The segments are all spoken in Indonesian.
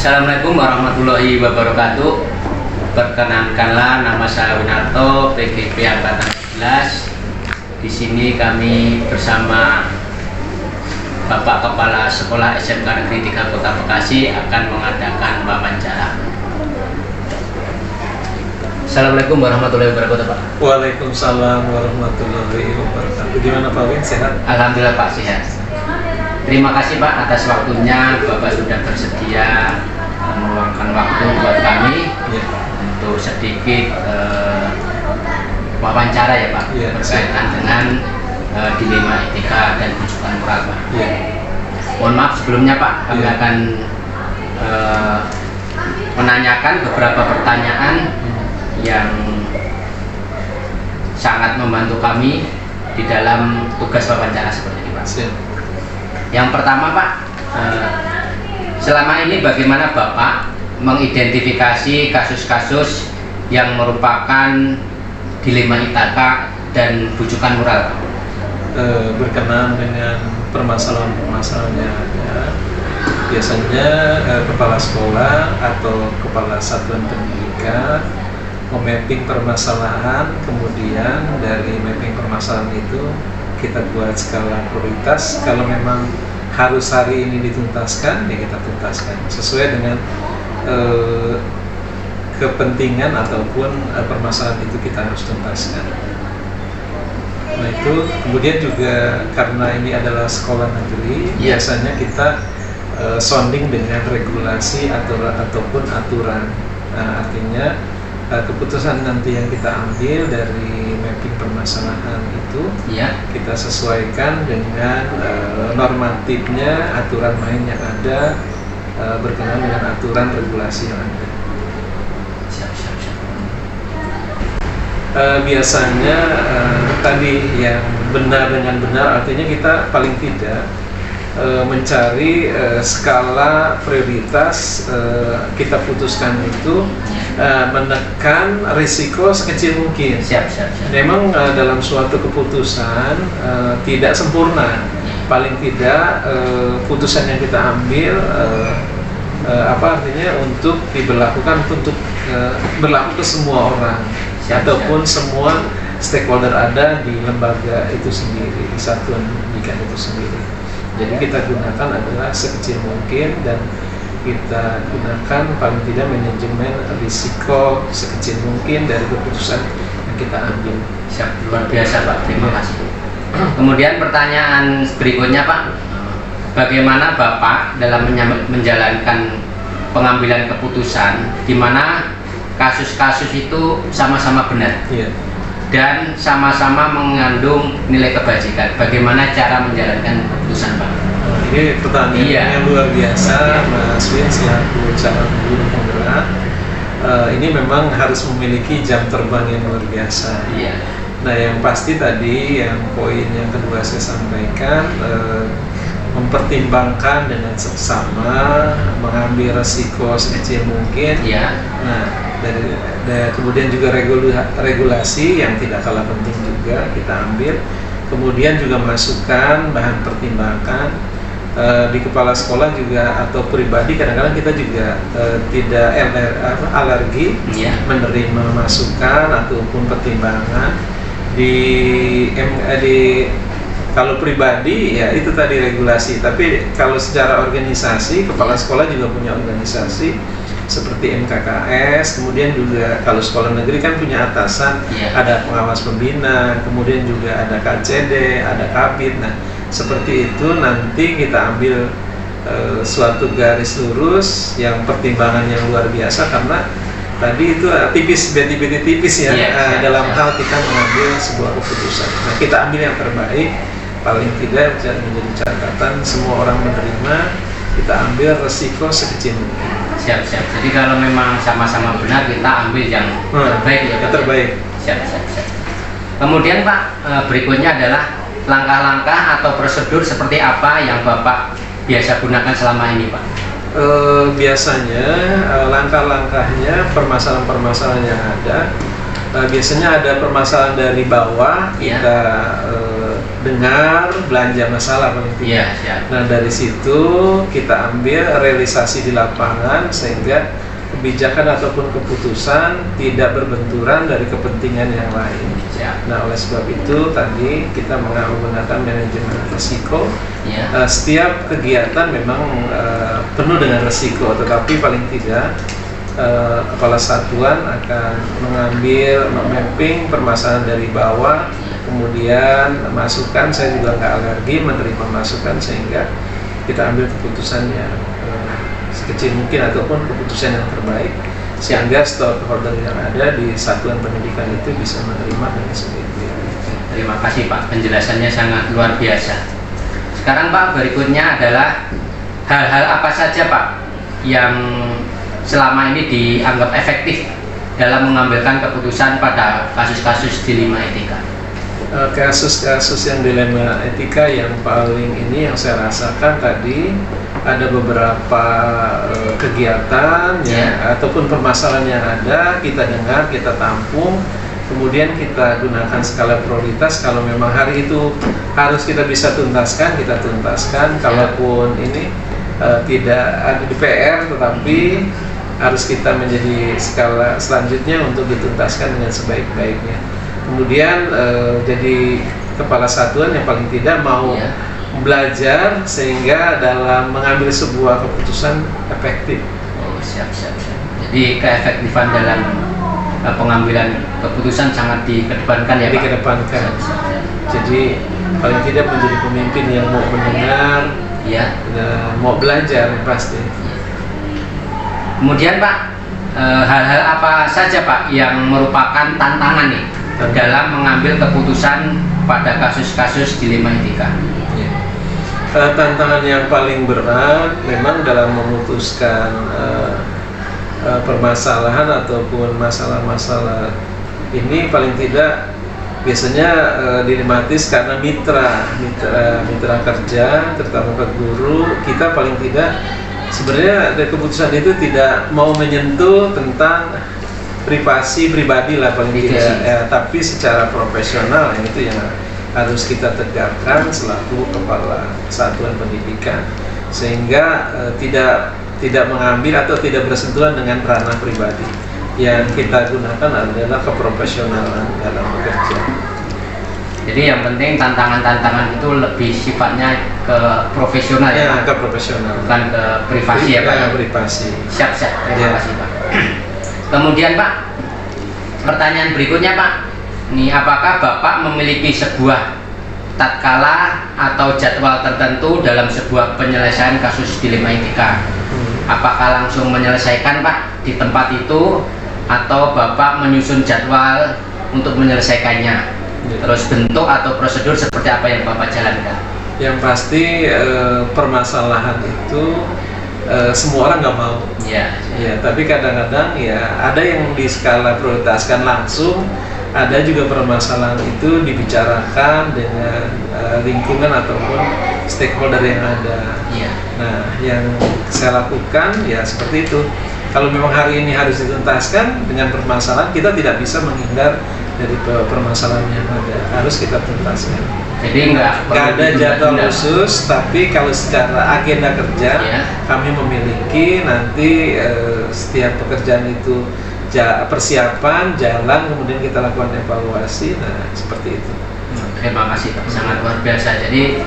Assalamualaikum warahmatullahi wabarakatuh. Perkenankanlah, nama saya Winarto, PGP Angkatan 11. Di sini kami bersama Bapak Kepala Sekolah SMK Negeri 3 Kota Bekasi akan mengadakan wawancara. Assalamualaikum warahmatullahi wabarakatuh, Pak. Waalaikumsalam warahmatullahi wabarakatuh. Gimana Pak Win, sehat? Alhamdulillah Pak, sehat. Terima kasih Pak atas waktunya. Bapak sudah bersedia meluangkan waktu buat kami untuk sedikit wawancara ya Pak, berkaitan dengan dilema etika dan bujukan moral Pak. Mohon maaf sebelumnya Pak, kami akan menanyakan beberapa pertanyaan yang sangat membantu kami di dalam tugas wawancara seperti ini Pak. Yang pertama Pak, selama ini bagaimana Bapak mengidentifikasi kasus-kasus yang merupakan dilema etika dan bujukan moral? Berkenaan dengan permasalahan-permasalahan yang ada, biasanya kepala sekolah atau kepala satuan pendidikan memapping permasalahan, kemudian dari mapping permasalahan itu kita buat skala prioritas. Kalau memang harus hari ini dituntaskan, ya kita tuntaskan sesuai dengan kepentingan ataupun permasalahan itu kita harus tuntaskan. Nah itu kemudian juga karena ini adalah sekolah negeri, biasanya kita sounding dengan regulasi ataupun aturan. Nah, artinya keputusan nanti yang kita ambil dari mapping permasalahan itu kita sesuaikan dengan normatifnya, aturan main yang ada, berkenaan dengan aturan regulasi yang ada. Biasanya tadi yang benar dengan benar, artinya kita paling tidak mencari skala prioritas, kita putuskan itu menekan risiko sekecil mungkin. Memang dalam suatu keputusan tidak sempurna, paling tidak putusan yang kita ambil artinya untuk diberlakukan untuk berlaku ke semua orang ataupun semua stakeholder ada di lembaga itu sendiri, di satuan pendidikan itu sendiri. Jadi kita gunakan adalah sekecil mungkin dan kita gunakan paling tidak manajemen risiko sekecil mungkin dari keputusan yang kita ambil. Siap, luar biasa Pak, terima kasih. Kemudian pertanyaan berikutnya Pak, bagaimana Bapak dalam menjalankan pengambilan keputusan di mana kasus-kasus itu sama-sama benar dan sama-sama mengandung nilai kebajikan? Bagaimana cara menjalankan keputusan Pak? Ini pertanyaan yang luar biasa Mas Win selaku calon guru penggerak. Ini memang harus memiliki jam terbang yang luar biasa. Nah yang pasti tadi yang poin yang kedua saya sampaikan, mempertimbangkan dengan seksama, mengambil resiko sekecil mungkin. Nah dari kemudian juga regulasi yang tidak kalah penting juga kita ambil. Kemudian juga masukan bahan pertimbangan di kepala sekolah juga atau pribadi, kadang-kadang kita juga tidak alergi menerima masukan ataupun pertimbangan kalau pribadi ya itu tadi regulasi. Tapi kalau secara organisasi, kepala sekolah juga punya organisasi seperti MKKS, kemudian juga kalau sekolah negeri kan punya atasan, ada pengawas pembina, kemudian juga ada KCD, ada Kabid. Nah seperti itu nanti kita ambil suatu garis lurus yang pertimbangan yang luar biasa, karena tadi itu tipis, beti-beti tipis dalam hal kita mengambil sebuah keputusan. Nah kita ambil yang terbaik, paling tidak menjadi catatan semua orang menerima, kita ambil resiko sekecil mungkin. Siap. Jadi kalau memang sama-sama benar, kita ambil yang terbaik ya Pak? Terbaik. Siap. Kemudian Pak, berikutnya adalah langkah-langkah atau prosedur seperti apa yang Bapak biasa gunakan selama ini Pak? Biasanya langkah-langkahnya permasalahan-permasalahan yang ada, biasanya ada permasalahan dari bawah, kita dengar, belanja masalah paling tidak. Iya, siap. Nah dari situ kita ambil realisasi di lapangan sehingga kebijakan ataupun keputusan tidak berbenturan dari kepentingan yang lain. Siap. Nah oleh sebab itu tadi kita menggunakan manajemen risiko. Iya. Setiap kegiatan memang penuh dengan risiko, tetapi paling tidak kepala satuan akan mengambil mapping permasalahan dari bawah, kemudian masukan. Saya juga nggak alergi menerima masukan sehingga kita ambil keputusan yang sekecil mungkin ataupun keputusan yang terbaik sehingga stakeholder yang ada di satuan pendidikan itu bisa menerima dengan sebaik-baiknya. Terima kasih Pak, penjelasannya sangat luar biasa. Sekarang Pak, berikutnya adalah hal-hal apa saja Pak yang selama ini dianggap efektif dalam mengambilkan keputusan pada kasus-kasus dilema etika. Kasus-kasus yang dilema etika yang paling ini yang saya rasakan tadi ada beberapa kegiatan ya, ataupun permasalahan yang ada kita dengar, kita tampung, kemudian kita gunakan skala prioritas. Kalau memang hari itu harus kita bisa tuntaskan, kita tuntaskan. Kalaupun ini tidak ada di PR, tetapi harus kita menjadi skala selanjutnya untuk dituntaskan dengan sebaik-baiknya. Kemudian jadi kepala satuan yang paling tidak mau belajar sehingga dalam mengambil sebuah keputusan efektif. Oh, siap. Jadi keefektifan dalam pengambilan keputusan sangat dikedepankan ya Pak? Dikedepankan. Jadi paling tidak menjadi pemimpin yang mau mendengar, dan mau belajar pasti. Kemudian Pak, hal-hal apa saja Pak yang merupakan tantangan nih dalam mengambil keputusan pada kasus-kasus dilema etika? Tantangan yang paling berat memang dalam memutuskan permasalahan ataupun masalah-masalah ini paling tidak biasanya dilematis karena mitra kerja, terutama ke guru. Kita paling tidak sebenarnya dari keputusan itu tidak mau menyentuh tentang pribadi lah paling tidak, tapi secara profesional yang itu yang harus kita tegakkan selaku kepala satuan pendidikan sehingga tidak mengambil atau tidak bersentuhan dengan ranah pribadi. Yang kita gunakan adalah keprofesionalan dalam bekerja. Jadi yang penting tantangan-tantangan itu lebih sifatnya ke profesional ya, ke profesional, bukan ke privasi ya Pak. Privasi. Siap. Terima kasih Pak. Kemudian Pak, pertanyaan berikutnya Pak, nih apakah Bapak memiliki sebuah tatkala atau jadwal tertentu dalam sebuah penyelesaian kasus dilema etika? Apakah langsung menyelesaikan Pak di tempat itu atau Bapak menyusun jadwal untuk menyelesaikannya? Terus bentuk atau prosedur seperti apa yang Bapak jalankan? Yang pasti permasalahan itu semua orang nggak mau. Ya, tapi kadang-kadang ya ada yang di skala prioritaskan langsung, ada juga permasalahan itu dibicarakan dengan lingkungan ataupun stakeholder yang ada. Nah, yang saya lakukan ya seperti itu. Kalau memang hari ini harus dituntaskan dengan permasalahan, kita tidak bisa menghindar dari permasalahan yang ada, harus kita tuntaskan. Jadi nggak ada jadwal khusus, tapi kalau secara agenda kerja kami memiliki nanti setiap pekerjaan itu persiapan, jalan, kemudian kita lakukan evaluasi. Nah seperti itu. Terima kasih Pak, sangat luar biasa. Jadi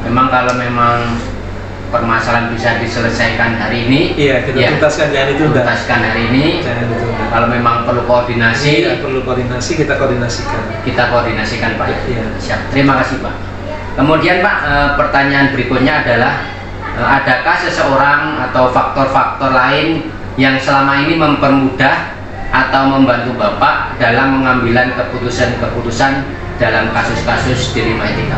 memang kalau memang permasalahan bisa diselesaikan hari ini, kita tuntaskan, jangan ditunda. Tuntaskan hari ini. Kalau memang perlu koordinasi, kita koordinasikan. Kita koordinasikan Pak. Siap. Terima kasih Pak. Kemudian Pak, pertanyaan berikutnya adalah adakah seseorang atau faktor-faktor lain yang selama ini mempermudah atau membantu Bapak dalam mengambilan keputusan-keputusan dalam kasus-kasus dilema etika?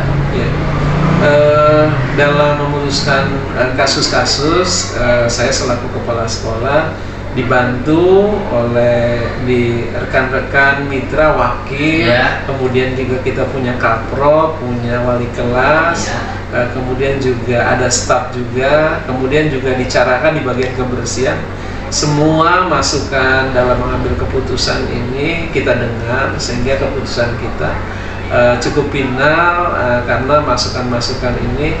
Dalam memutuskan kasus-kasus, saya selaku kepala sekolah dibantu oleh rekan-rekan mitra wakil, kemudian juga kita punya kaprok, punya wali kelas, kemudian juga ada staf juga, kemudian juga dicarakan di bagian kebersihan. Semua masukan dalam mengambil keputusan ini kita dengar sehingga keputusan kita cukup final karena masukan-masukan ini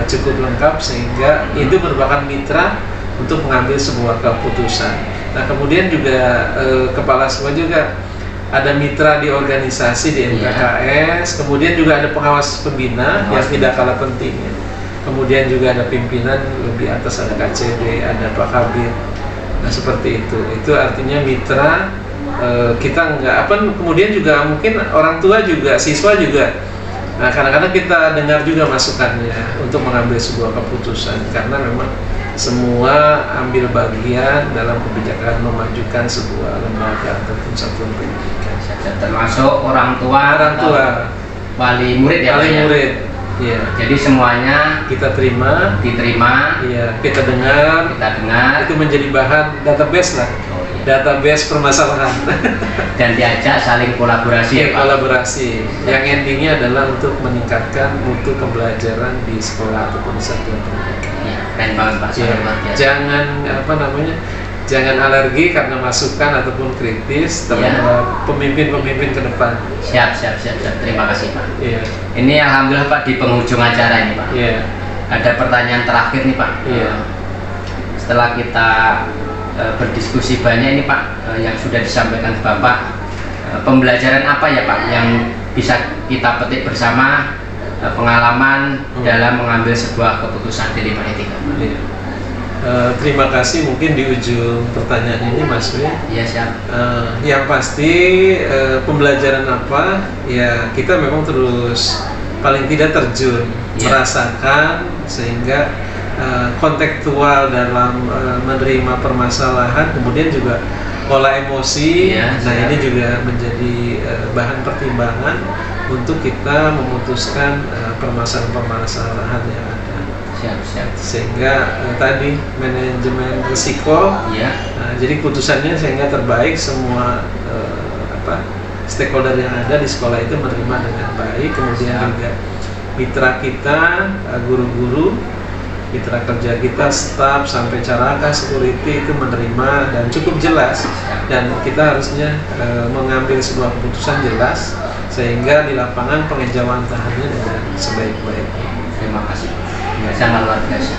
cukup lengkap sehingga itu merupakan mitra untuk mengambil sebuah keputusan. Nah kemudian juga kepala sekolah juga ada mitra di organisasi di MKKS, kemudian juga ada pengawas pembina yang tidak kalah pentingnya. Kemudian juga ada pimpinan lebih atas, ada KCD, ada Pak Kabir. Nah seperti itu. Itu artinya mitra. Kita nggak kemudian juga mungkin orang tua juga, siswa juga. Nah kadang-kadang kita dengar juga masukannya untuk mengambil sebuah keputusan karena memang semua ambil bagian dalam kebijakan memajukan sebuah lembaga ataupun satuan pendidikan. Termasuk orang tua, wali murid ya. Wali murid. Ya. Jadi semuanya kita diterima, ya, kita dengar, itu menjadi bahan database lah, database permasalahan, dan diajak saling kolaborasi. Ya, kolaborasi. Yang endingnya adalah untuk meningkatkan mutu pembelajaran di sekolah ataupun di satuan pendidikan. Ya, keren banget Pak. Ya. Jangan jangan alergi karena masukan ataupun kritis terhadap pemimpin-pemimpin ke depan. Siap. Terima kasih Pak. Iya. Ini alhamdulillah Pak di penghujung acara ini Pak. Iya. Ada pertanyaan terakhir nih Pak. Iya. Setelah kita berdiskusi banyak ini Pak, yang sudah disampaikan Bapak, pembelajaran apa ya Pak yang bisa kita petik bersama, pengalaman dalam mengambil sebuah keputusan di 5 etika? Iya. Terima kasih, mungkin di ujung pertanyaan ini Mas Wi. Iya siap. Yang pasti pembelajaran apa ya, kita memang terus paling tidak terjun, merasakan sehingga kontekstual dalam menerima permasalahan, kemudian juga pola emosi. Nah ini juga menjadi bahan pertimbangan untuk kita memutuskan permasalahan-permasalahan yang ada. Siap. Sehingga tadi manajemen risiko. Jadi putusannya sehingga terbaik semua stakeholder yang ada di sekolah itu menerima dengan baik. Kemudian juga mitra kita, guru-guru, mitra kerja kita, staf sampai caraka, security itu menerima dan cukup jelas. Dan kita harusnya mengambil sebuah keputusan jelas sehingga di lapangan pengejawantahannya dengan sebaik-baiknya. Terima kasih. Sangat luar biasa.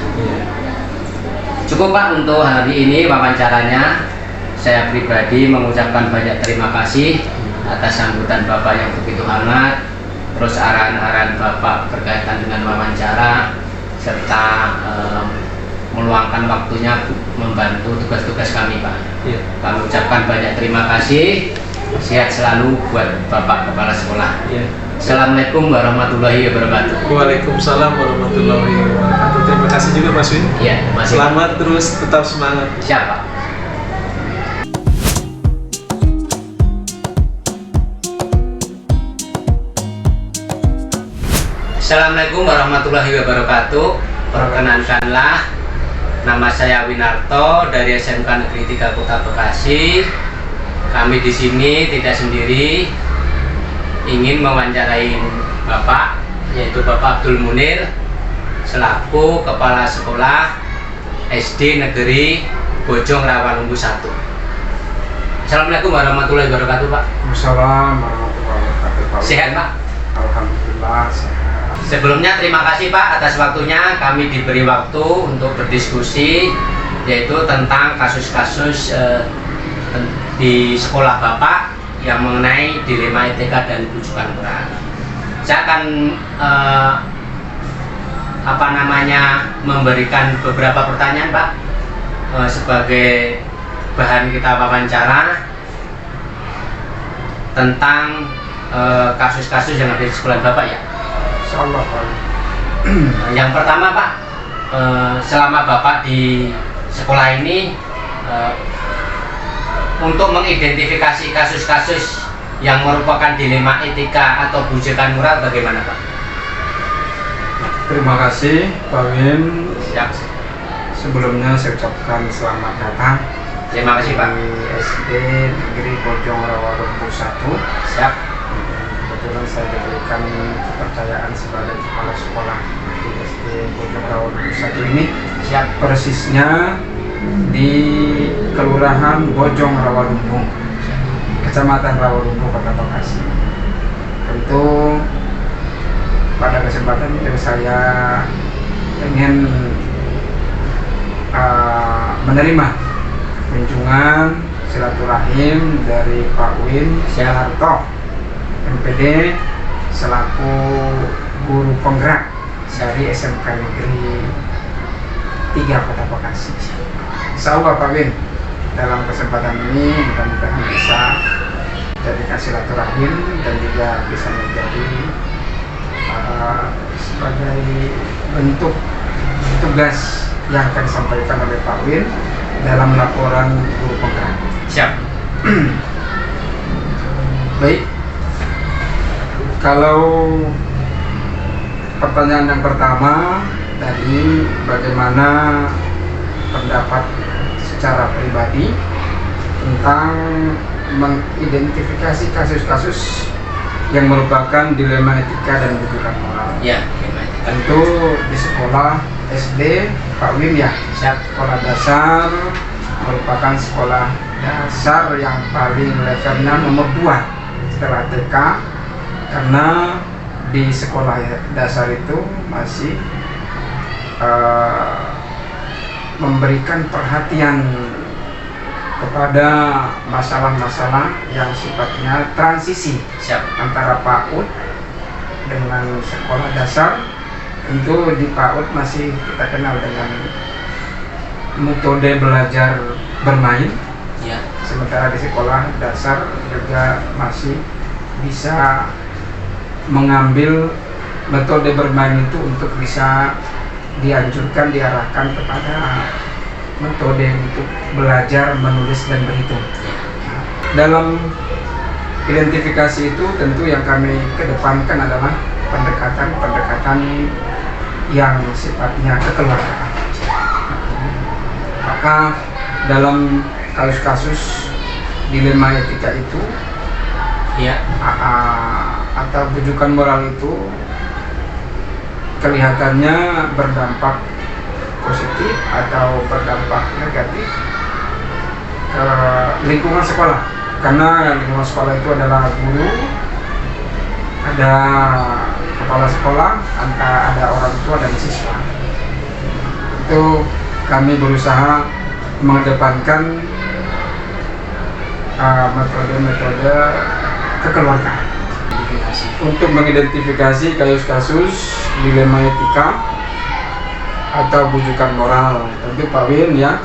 Cukup Pak untuk hari ini wawancaranya. Saya pribadi mengucapkan banyak terima kasih atas sambutan Bapak yang begitu hangat, terus arahan-arahan Bapak berkaitan dengan wawancara, serta meluangkan waktunya membantu tugas-tugas kami Pak. Kami ucapkan banyak terima kasih. Sehat selalu buat Bapak Kepala Sekolah. Assalamualaikum warahmatullahi wabarakatuh. Waalaikumsalam warahmatullahi wabarakatuh. Terima kasih juga Mas Win. Selamat terus, tetap semangat. Siap Pak. Assalamualaikum warahmatullahi wabarakatuh. Perkenankanlah, nama saya Winarto dari SMK Negeri 3 Kota Bekasi. Kami di sini tidak sendiri, ingin mewawancarai Bapak, yaitu Bapak Abdul Munir selaku Kepala Sekolah SD Negeri Bojong Rawalumbu 1. Assalamualaikum warahmatullahi wabarakatuh Pak. Waalaikumsalam warahmatullahi wabarakatuh. Sehat Pak? Alhamdulillah sehat. Sebelumnya terima kasih Pak atas waktunya. Kami diberi waktu untuk berdiskusi, yaitu tentang kasus-kasus di sekolah Bapak yang mengenai dilema etika dan rujukan moral. Saya akan memberikan beberapa pertanyaan Pak sebagai bahan kita wawancara tentang kasus-kasus yang ada di sekolah Bapak ya. Insyaallah Pak. Yang pertama Pak, selama Bapak di sekolah ini untuk mengidentifikasi kasus-kasus yang merupakan dilema etika atau bujukan moral bagaimana Pak? Terima kasih Pak Win. Siap. Sebelumnya saya ucapkan selamat datang. Terima kasih Pak. Di SD Negeri Bojong Rawalumbu 1. Siap. Kebetulan saya diberikan kepercayaan sebagai kepala sekolah di SD Bojong Rawalumbu 1 ini. Siap. Persisnya di Kelurahan Bojong Rawalumbu, Kecamatan Rawalumbu, Kota Bekasi. tentu pada kesempatan ini saya ingin menerima kunjungan silaturahim dari Pak Win Soeharto MPD selaku guru penggerak dari SMK Negeri 3 Kota Bekasi. Insyaallah Pak Win, dalam kesempatan ini mudah-mudahan bisa jadikan silaturahim dan juga bisa menjadi sebagai bentuk tugas yang akan disampaikan oleh Pak Win dalam laporan guru penggerak. Siap. Baik, kalau pertanyaan yang pertama tadi, bagaimana pendapat secara pribadi tentang mengidentifikasi kasus-kasus yang merupakan dilema etika dan rujukan moral. Ya, Tentu di sekolah SD Pak Win ya, sekolah dasar merupakan sekolah dasar yang paling levelnya nomor 2 setelah TK, karena di sekolah dasar itu masih memberikan perhatian kepada masalah-masalah yang sifatnya transisi antara PAUD dengan sekolah dasar. Tentu di PAUD masih kita kenal dengan metode belajar bermain, sementara di sekolah dasar juga masih bisa mengambil metode bermain itu untuk bisa dianjurkan, diarahkan kepada metode untuk belajar menulis dan berhitung. Dalam identifikasi itu tentu yang kami kedepankan adalah pendekatan yang sifatnya kekeluargaan. Maka dalam kasus-kasus dilema etika itu atau rujukan moral itu kelihatannya berdampak positif atau berdampak negatif ke lingkungan sekolah, karena lingkungan sekolah itu adalah guru, ada kepala sekolah, ada orang tua dan siswa. Itu kami berusaha mengedepankan metode-metode kekeluargaan untuk mengidentifikasi kasus-kasus dilema etika atau bujukan moral. Tentu Pak Win ya,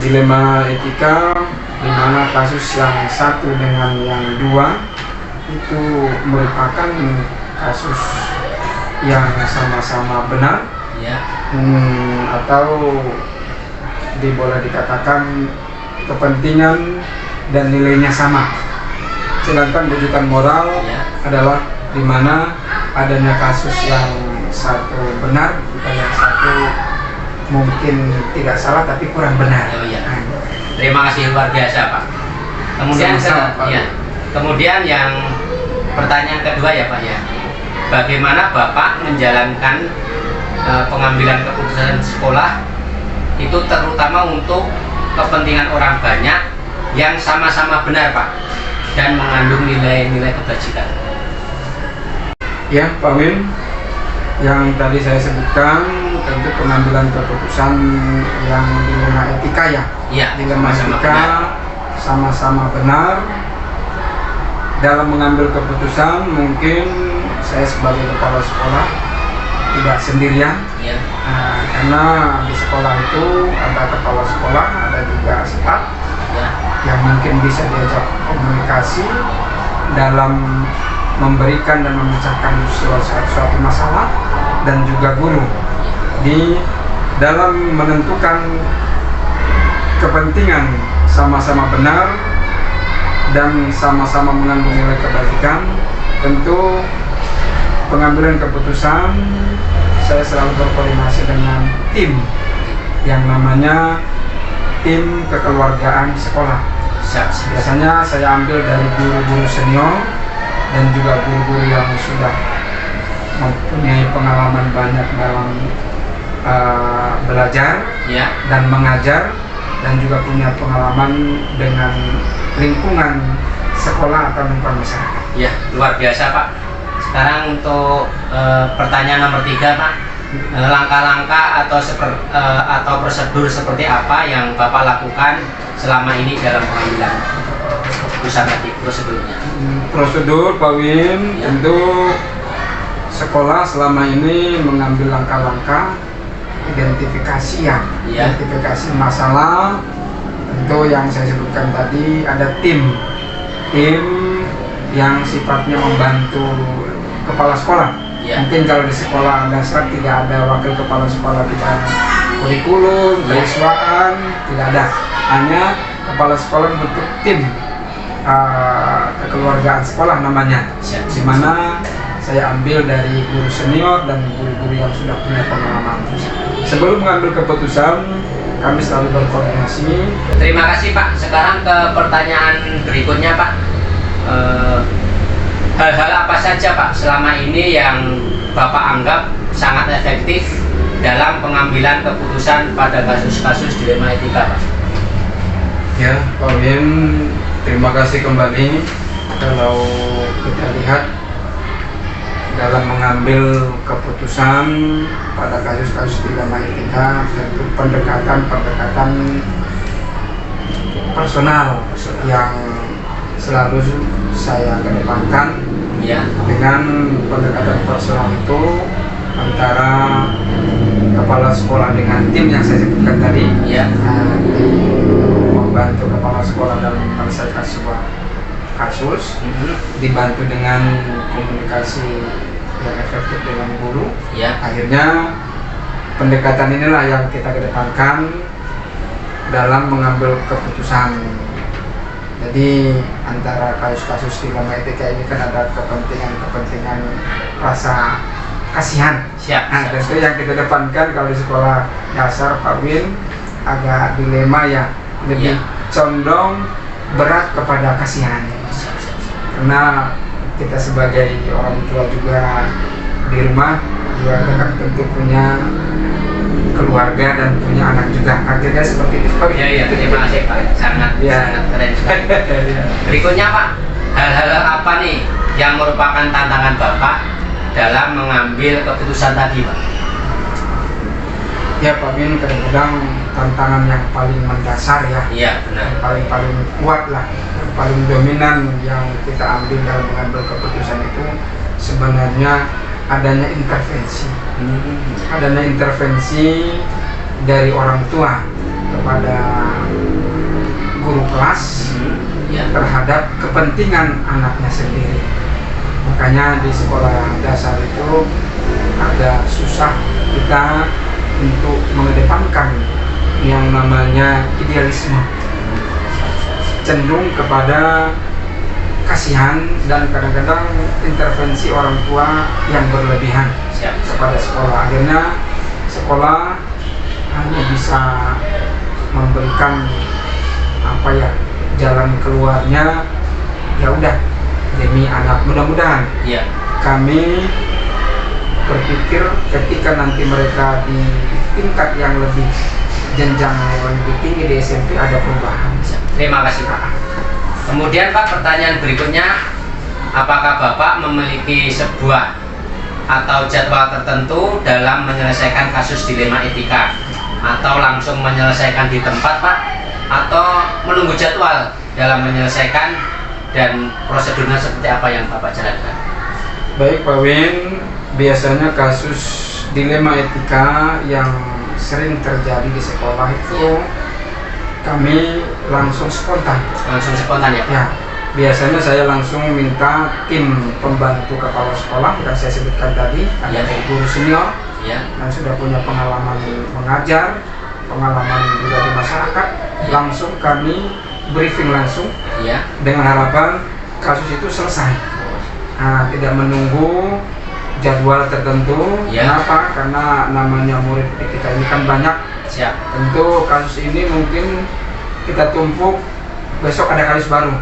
dilema etika di mana kasus yang satu dengan yang dua itu merupakan kasus yang sama-sama benar, atau boleh dikatakan kepentingan dan nilainya sama. Sedangkan bujukan moral adalah di mana adanya kasus yang satu benar, bukan yang satu mungkin tidak salah tapi kurang benar. Terima kasih, luar biasa Pak. Kemudian kemudian yang pertanyaan kedua ya Pak ya, bagaimana Bapak menjalankan pengambilan keputusan sekolah itu terutama untuk kepentingan orang banyak yang sama-sama benar Pak dan mengandung nilai-nilai kebajikan. Ya Pak Win, yang tadi saya sebutkan tentu pengambilan keputusan yang dilema etika dilema etika sama-sama benar. Dalam mengambil keputusan mungkin saya sebagai kepala sekolah tidak sendirian, karena di sekolah itu ada kepala sekolah, ada juga staf yang mungkin bisa diajak komunikasi dalam memberikan dan memecahkan suatu masalah, dan juga guru di dalam menentukan kepentingan sama-sama benar dan sama-sama mengandung nilai kebajikan. Tentu pengambilan keputusan saya selalu berkoordinasi dengan tim yang namanya tim kekeluargaan sekolah. Biasanya saya ambil dari guru-guru senior dan juga guru-guru yang sudah mempunyai pengalaman banyak dalam belajar dan mengajar, dan juga punya pengalaman dengan lingkungan sekolah atau lingkungan masyarakat. Ya, luar biasa Pak. Sekarang untuk pertanyaan nomor 3 Pak, langkah-langkah atau prosedur seperti apa yang Bapak lakukan selama ini dalam pengambilan keputusan tadi, prosedurnya? Prosedur Pak Win, Ya. tentu sekolah selama ini mengambil langkah-langkah identifikasi Ya. identifikasi masalah. Tentu yang saya sebutkan tadi ada tim yang sifatnya membantu kepala sekolah. Ya. Mungkin kalau di sekolah dasar tidak ada wakil kepala sekolah di dalam kurikulum, keiswaan, tidak ada. Hanya kepala sekolah bentuk tim kekeluargaan sekolah namanya, di mana saya ambil dari guru senior dan guru-guru yang sudah punya pengalaman. Sebelum mengambil keputusan, kami selalu berkoordinasi. Terima kasih Pak. Sekarang ke pertanyaan berikutnya Pak. Hal-hal apa saja Pak selama ini yang Bapak anggap sangat efektif dalam pengambilan keputusan pada kasus-kasus dilema etika Pak? Ya, Pak Win, terima kasih kembali. Kalau kita lihat dalam mengambil keputusan pada kasus-kasus dilema etika, tentu pendekatan personal yang selalu saya kedepankan. Ya. Dengan pendekatan personal itu antara kepala sekolah dengan tim yang saya sebutkan tadi, Ya. membantu kepala sekolah dalam menyelesaikan sebuah kasus, dibantu dengan komunikasi yang efektif dengan guru. Ya. Akhirnya pendekatan inilah yang kita kedepankan dalam mengambil keputusan. Jadi antara kasus-kasus dilema etika ini kan ada kepentingan rasa kasihan. Siap. Nah, tentu yang kita depankan kalau di sekolah dasar Pak Win agak dilema ya, lebih condong berat kepada kasihan. Karena kita sebagai orang tua juga di rumah juga kan tentu punya keluarga dan punya anak juga, akhirnya seperti itu. Iya, terima kasih Pak, sangat keren sekali. Berikutnya Pak, hal-hal apa nih yang merupakan tantangan Bapak dalam mengambil keputusan tadi Pak? Ya Pak Bin, kadang-kadang tantangan yang paling mendasar ya, Iya, benar. yang paling kuat lah, yang paling dominan yang kita ambil dalam mengambil keputusan itu sebenarnya adanya intervensi. Adanya intervensi dari orang tua kepada guru kelas terhadap kepentingan anaknya sendiri. Makanya di sekolah dasar itu agak susah kita untuk mengedepankan yang namanya idealisme, cenderung kepada kasihan dan kadang-kadang intervensi orang tua yang berlebihan kepada sekolah. Akhirnya sekolah hanya bisa memberikan jalan keluarnya, ya udah demi anak. Mudah-mudahan kami berpikir ketika nanti mereka di tingkat yang lebih jenjang yang lebih tinggi di SMP ada perubahan. Terima kasih Pak. Kemudian Pak, pertanyaan berikutnya, apakah Bapak memiliki sebuah atau jadwal tertentu dalam menyelesaikan kasus dilema etika, atau langsung menyelesaikan di tempat Pak, atau menunggu jadwal dalam menyelesaikan, dan prosedurnya seperti apa yang Bapak jalankan? Baik Pak Win, biasanya kasus dilema etika yang sering terjadi di sekolah itu kami langsung spontan ya, Pak? Biasanya saya langsung minta tim pembantu kepala sekolah yang saya sebutkan tadi, ada guru senior yang sudah punya pengalaman mengajar, pengalaman juga di masyarakat, langsung kami briefing langsung dengan harapan kasus itu selesai. Nah, tidak menunggu jadwal tertentu. Kenapa? Karena namanya murid etika ini kan banyak. Tentu kasus ini mungkin kita tumpuk, besok ada kasus baru.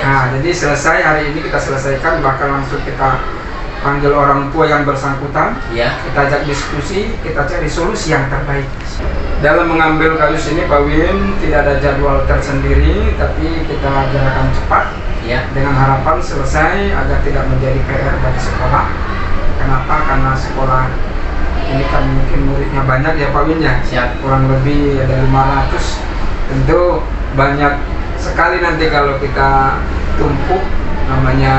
Nah, jadi selesai hari ini kita selesaikan, bahkan langsung kita panggil orang tua yang bersangkutan, kita ajak diskusi, kita cari solusi yang terbaik. Dalam mengambil kasus ini Pak Win, tidak ada jadwal tersendiri, tapi kita gerakan cepat. Ya. Dengan harapan selesai agar tidak menjadi PR bagi sekolah. Kenapa? Karena sekolah ini kan mungkin muridnya banyak ya Pak Win ya. Siap. Kurang lebih ada 500. Tentu banyak sekali nanti kalau kita tumpuk namanya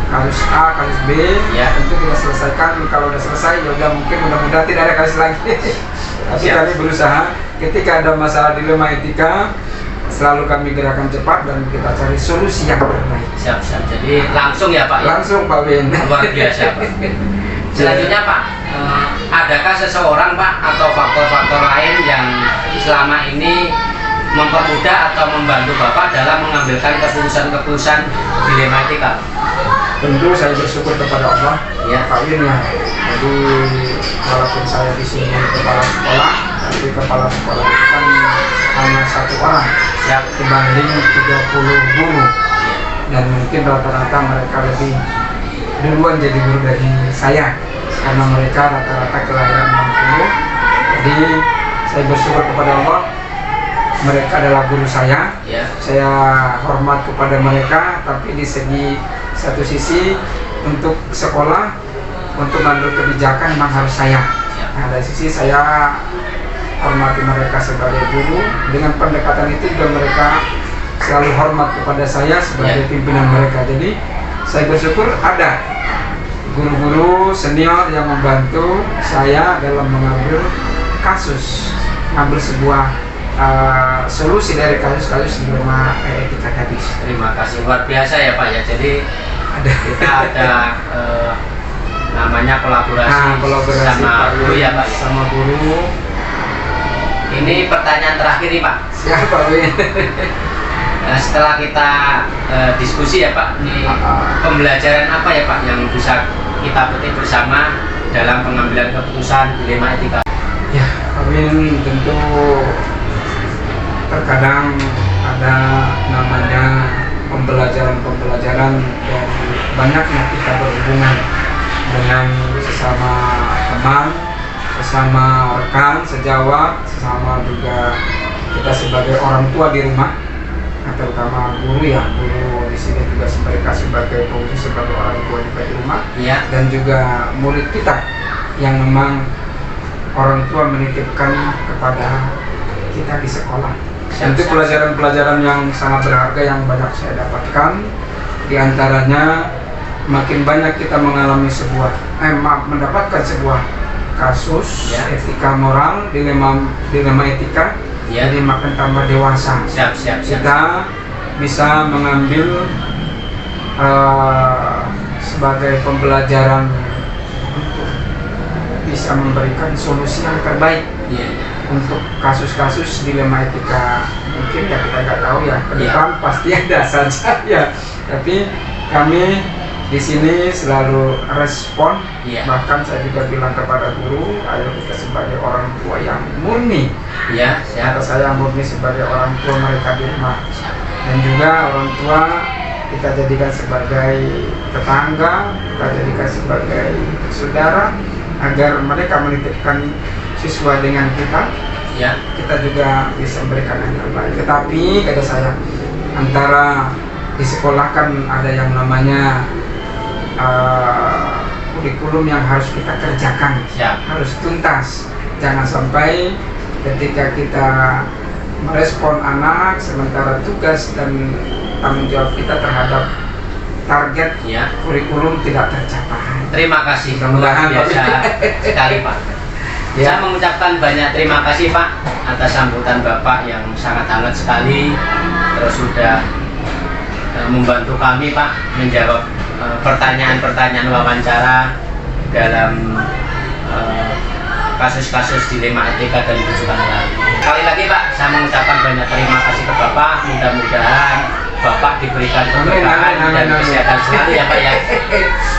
kasus A, kasus B, ya. Tentu kita selesaikan. Kalau udah selesai ya udah, mungkin mudah-mudahan tidak ada kasus lagi. Tapi kami berusaha ketika ada masalah dilema etika selalu kami gerakan cepat dan kita cari solusi yang terbaik. Siap. Jadi langsung ya Pak? Langsung Pak Win. Luar biasa Pak. Selanjutnya Pak, adakah seseorang Pak atau faktor-faktor lain yang selama ini mempermudah atau membantu Bapak dalam mengambilkan keputusan-keputusan dilema etika? Tentu saya bersyukur kepada Allah, ya Pak Win ya. Jadi walaupun saya di sini kepala sekolah, tapi kepala sekolah itu kan hanya 1 orang, siap, dibanding 30 guru. Dan mungkin rata-rata mereka lebih duluan jadi guru dari saya, karena mereka rata-rata kelahiran 60. Jadi saya bersyukur kepada Allah, mereka adalah guru saya. Saya hormat kepada mereka, tapi di satu sisi untuk sekolah, untuk mengambil kebijakan memang harus saya. Nah, dari sisi saya hormati mereka sebagai guru. Dengan pendekatan itu juga mereka selalu hormat kepada saya sebagai pimpinan mereka. Jadi saya bersyukur ada guru-guru senior yang membantu saya dalam mengambil kasus, mengambil sebuah solusi dari kasus-kasus dilema etika tadi. Terima kasih, luar biasa ya Pak ya. Jadi kita ada namanya kolaborasi sama guru ya Pak ya. Sama guru. Ini pertanyaan terakhir nih Pak. Siap Pak Win. Nah, setelah kita diskusi ya Pak, ini pembelajaran apa ya Pak yang bisa kita petik bersama dalam pengambilan keputusan dilema etika? Ya, Pak Win, tentu terkadang ada namanya pembelajaran dan banyaknya kita berhubungan dengan sesama teman, sesama rekan sejawat, sesama juga kita sebagai orang tua di rumah, terutama guru ya, guru di sini juga mereka sebagai fungsi sebagai orang tua juga di rumah, dan juga murid kita yang memang orang tua menitipkan kepada kita di sekolah. Tentu pelajaran-pelajaran yang sangat berharga yang banyak saya dapatkan. Di antaranya makin banyak kita mengalami mendapatkan sebuah kasus etika moral, dilema etika, jadi makin tambah dewasa. Kita bisa mengambil sebagai pembelajaran untuk bisa memberikan solusi yang terbaik untuk kasus-kasus dilema etika. Mungkin ya kita nggak tahu ya, ke depan pasti ada saja ya. Tapi kami di sini selalu respon, bahkan saya juga bilang kepada guru, ayo kita sebagai orang tua yang murni, atau saya murni sebagai orang tua mereka di rumah, dan juga orang tua kita jadikan sebagai tetangga, kita jadikan sebagai saudara, agar mereka menitipkan siswa dengan kita, kita juga bisa memberikan yang terbaik. Tetapi kata saya, antara di sekolah kan ada yang namanya kurikulum yang harus kita kerjakan, harus tuntas. Jangan sampai ketika kita merespon anak sementara tugas dan tanggung jawab kita terhadap target kurikulum tidak tercapai. Terima kasih, luar biasa sekali Pak. Saya mengucapkan banyak terima kasih Pak atas sambutan Bapak yang sangat hangat sekali, terus sudah membantu kami Pak menjawab pertanyaan-pertanyaan wawancara dalam kasus-kasus dilema etika dan kesukaan. Sekali lagi Pak, saya mengucapkan banyak terima kasih ke Bapak. Mudah-mudahan Bapak diberikan keberkahan dan kesehatan selalu ya Pak ya.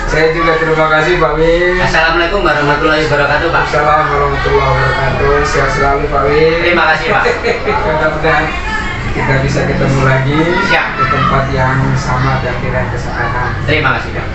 Saya juga terima kasih Pak Win. Assalamualaikum warahmatullahi wabarakatuh Pak. Assalamualaikum warahmatullahi wabarakatuh. Sehat selalu Pak Win. Terima kasih Pak. Mudah-mudahan kita bisa ketemu lagi di tempat yang sama dan tidak kesempatan. Terima kasih Pak.